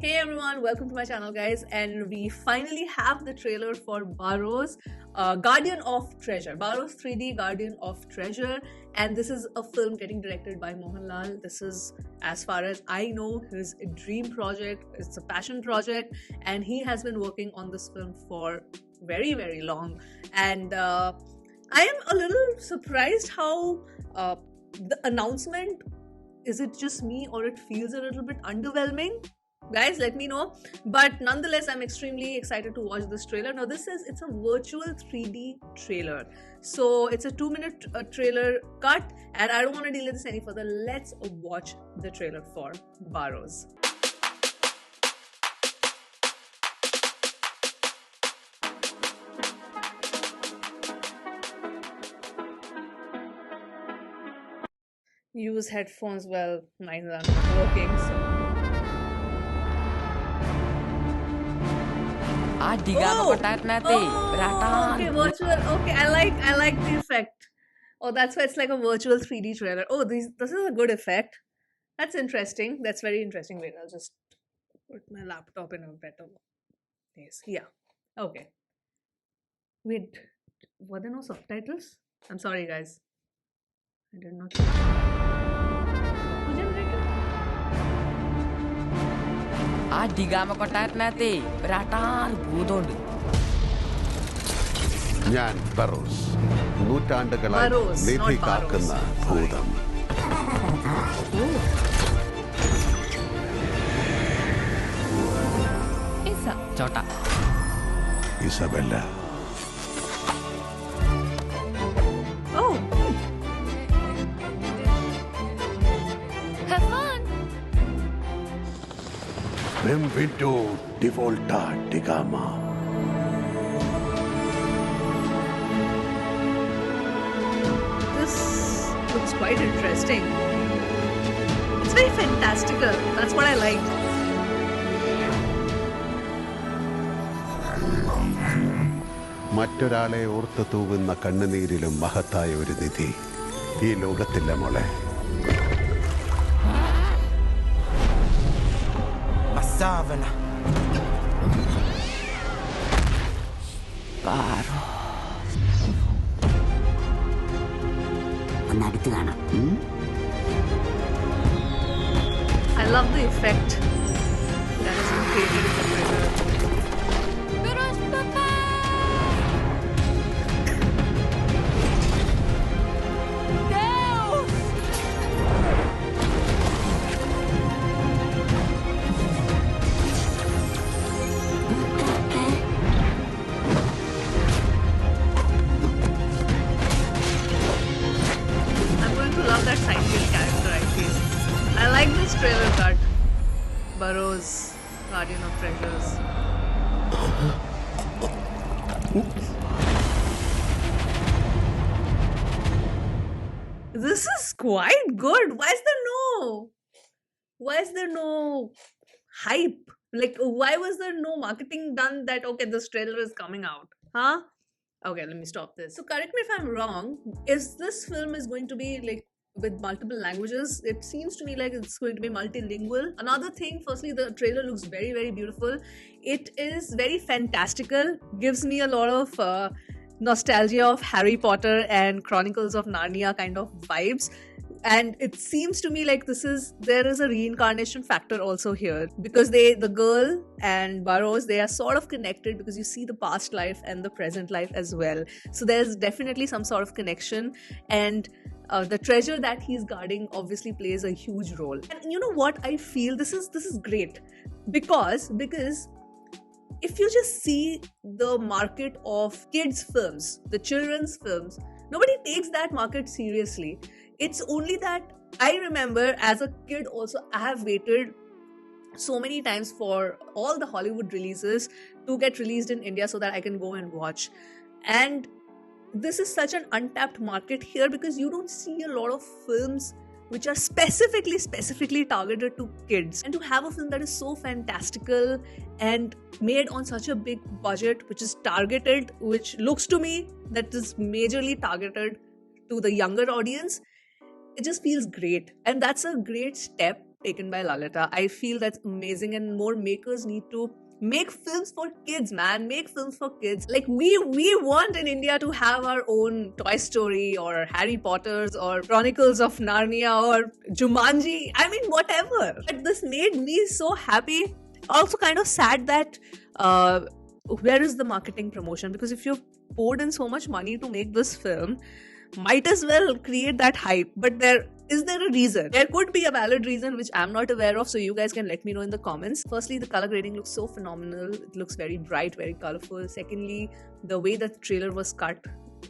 Hey everyone, welcome to my channel, guys. And we finally have the trailer for Barro's Guardian of Treasure. Barro's 3D Guardian of Treasure. And this is a film getting directed by Mohanlal. This is, as far as I know, his dream project. It's a passion project. And he has been working on this film for very, very long. And I am a little surprised how the announcement, is it just me or it feels a little bit underwhelming? Guys, let me know. But nonetheless, I'm extremely excited to watch this trailer. Now it's a virtual 3D trailer, so it's a 2-minute trailer cut, and I don't want to delay this any further. Let's watch the trailer for Barro's. Use headphones. Well, mine are not working, so okay, virtual. Okay, I like the effect. Oh, that's why it's like a virtual 3D trailer. Oh, this is a good effect. That's interesting. That's very interesting. Wait, I'll just put my laptop in a better place. Yeah. Okay. Wait, were there no subtitles? I'm sorry, guys. I did not. Who generated? Digama kotat nate, beratan budond. ഞാൻ ബറോസ് നൂറ്റാണ്ടുകളായി Barrows, Nidhi not കാക്കുന്ന Barrows. ഭൂതം Isa, chota. Isabella Oh, Have fun. ബെംവിഡോ ഡിവോൾട്ട ഡിഗാമ this looks quite interesting. It's very fantastical. That's what I like. മറ്റൊരാളെ ഓർത്തു തൂകുന്ന കണ്ണുനീരിലും മഹത്തായ ഒരു നിധി ഈ ലോകത്തില്ല മോളെ. Masavana. Baro. ഒന്നടുത്ത് കാണാം I love the effect that has been created in the trailer. Beros papa. Deus. I'm going to love that sidekick character, I feel. I like this trailer cut. Burrows, Guardian of Treasures. This is quite good. Why is there no? Why is there no hype? Like, why was there no marketing done that, okay, this trailer is coming out? Huh? Okay, let me stop this. So, correct me if I'm wrong. Is this film is going to be like with multiple languages? It seems to me like it's going to be multilingual. Another thing, firstly, the trailer looks very, very beautiful. It is very fantastical. Gives me a lot of nostalgia of Harry Potter and Chronicles of Narnia kind of vibes. And it seems to me like there is a reincarnation factor also here, because the girl and Burrows, they are sort of connected because you see the past life and the present life as well. So there's definitely some sort of connection, and the treasure that he's guarding obviously plays a huge role. And you know what I feel, this is great because if you just see the market of kids films, the children's films, nobody takes that market seriously. It's only that I remember as a kid also, I have waited so many times for all the Hollywood releases to get released in India so that I can go and watch. And this is such an untapped market here because you don't see a lot of films which are specifically targeted to kids. And to have a film that is so fantastical and made on such a big budget, which is targeted, which looks to me that is majorly targeted to the younger audience, it just feels great. And that's a great step taken by Lalita. I feel that's amazing, and more makers need to make films for kids, man. Make films for kids. Like we want in India to have our own Toy Story or Harry Potter's or Chronicles of Narnia or Jumanji. I mean, whatever. But this made me so happy. Also kind of sad that where is the marketing promotion? Because if you've poured in so much money to make this film, might as well create that hype. But is there a reason? There could be a valid reason which I'm not aware of, so you guys can let me know in the comments. Firstly, the color grading looks so phenomenal. It looks very bright, very colorful. Secondly, the way that the trailer was cut,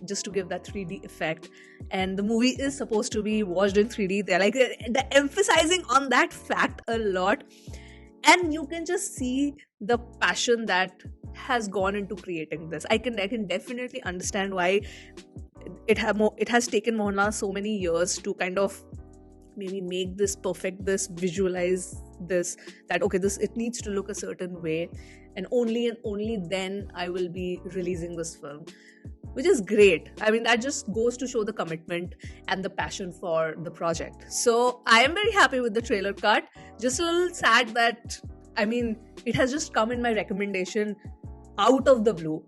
just to give that 3D effect. And the movie is supposed to be watched in 3D. They're like they're emphasizing on that fact a lot. And you can just see the passion that has gone into creating this. I can definitely understand why it has taken Mohanlal so many years to kind of maybe make this, perfect this, visualize this, that okay, it needs to look a certain way, and only then I will be releasing this film, which is great. I mean, that just goes to show the commitment and the passion for the project. So I am very happy with the trailer cut. Just a little sad that, I mean, it has just come in my recommendation out of the blue.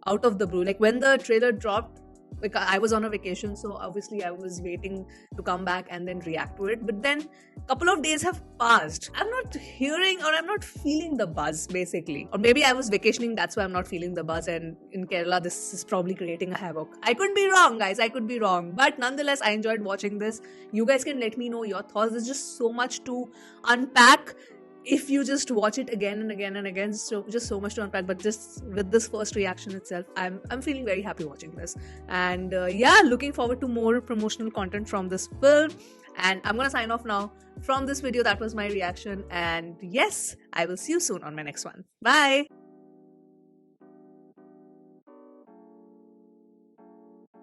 Like when the trailer dropped, like I was on a vacation, so obviously I was waiting to come back and then react to it. But then a couple of days have passed. I'm not hearing or I'm not feeling the buzz, basically. Or maybe I was vacationing, that's why I'm not feeling the buzz, and in Kerala this is probably creating a havoc. I could be wrong, guys, I could be wrong. But nonetheless, I enjoyed watching this. You guys can let me know your thoughts. There's just so much to unpack if you just watch it again and again and again. So just so much to unpack, but just with this first reaction itself, I'm feeling very happy watching this. And looking forward to more promotional content from this film. And I'm gonna sign off now from this video. That was my reaction, and yes, I will see you soon on my next one. Bye.